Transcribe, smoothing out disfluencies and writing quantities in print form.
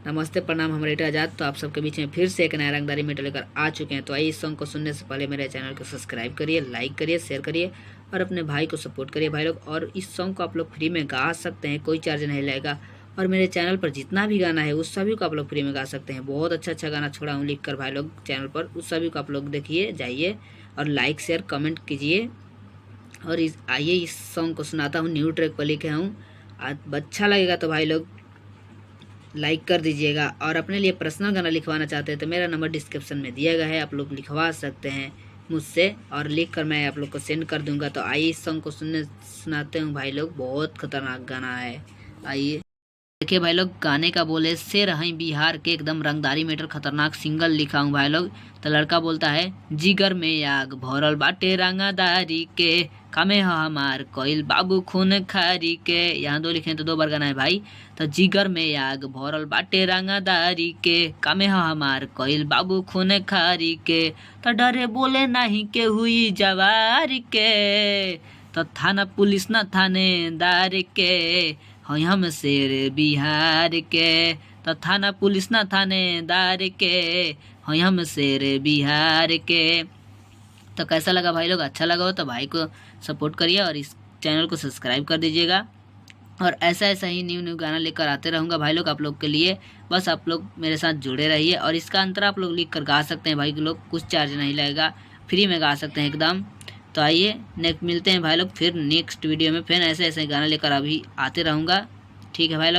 नमस्ते प्रणाम, हम रेडियो आज़ाद। तो आप सबके बीच में फिर से एक नया रंगदारी मीटर लेकर आ चुके हैं। तो आइए इस सॉन्ग को सुनने से पहले मेरे चैनल को सब्सक्राइब करिए, लाइक करिए, शेयर करिए और अपने भाई को सपोर्ट करिए भाई लोग। और इस सॉन्ग को आप लोग फ्री में गा सकते हैं, कोई चार्ज नहीं लगेगा। और मेरे चैनल पर जितना भी गाना है उस सभी को आप लोग फ्री में गा सकते हैं। बहुत अच्छा गाना छोड़ा हूँ लिख कर भाई लोग चैनल पर, उस सभी को आप लोग देखिए, जाइए और लाइक शेयर कमेंट कीजिए। और आइए इस सॉन्ग को सुनाता हूँ, न्यू ट्रैक पर लिखे हूँ। अच्छा लगेगा तो भाई लोग लाइक कर दीजिएगा। और अपने लिए पर्सनल गाना लिखवाना चाहते हैं तो मेरा नंबर डिस्क्रिप्शन में दिया गया है, आप लोग लिखवा सकते हैं मुझसे और लिख कर मैं आप लोग को सेंड कर दूंगा। तो आइए इस सॉन्ग को सुनाते हूँ भाई लोग, बहुत खतरनाक गाना है। आइए देखिए भाई लोग, गाने का बोले से रही बिहार के एकदम रंगदारी मेटर खतरनाक सिंगल लिखा हूँ भाई लोग। तो लड़का बोलता है, जिगर में आग भरल बाटे रंगादारी के, कामे ह हमार कोइल बाबू खून खारी के। यहाँ दो लिखे हैं तो दो बार गाना है भाई। तो जिगर में आग भरल बाटे रंगादारी के, कामे ह हमार कोइल बाबू खून खारी के। तो डरे बोले नहीं के हुई जवार के, तो थाना पुलिस न थानेदार के, हई हम शेर बिहार के। तो थाना पुलिस ना थानेदार के, हई हम शेर बिहार के। तो कैसा लगा भाई लोग? अच्छा लगा हो तो भाई को सपोर्ट करिए और इस चैनल को सब्सक्राइब कर दीजिएगा। और ऐसा ही न्यू गाना लेकर आते रहूँगा भाई लोग आप लोग के लिए। बस आप लोग मेरे साथ जुड़े रहिए। और इसका अंतरा आप लोग लिख कर गा सकते हैं भाई लोग, कुछ चार्ज नहीं लगेगा, फ्री में गा सकते हैं एकदम। तो आइए नेक्स्ट मिलते हैं भाई लोग फिर नेक्स्ट वीडियो में, फिर ऐसे गाना लेकर अभी आते रहूँगा। ठीक है भाई लोग।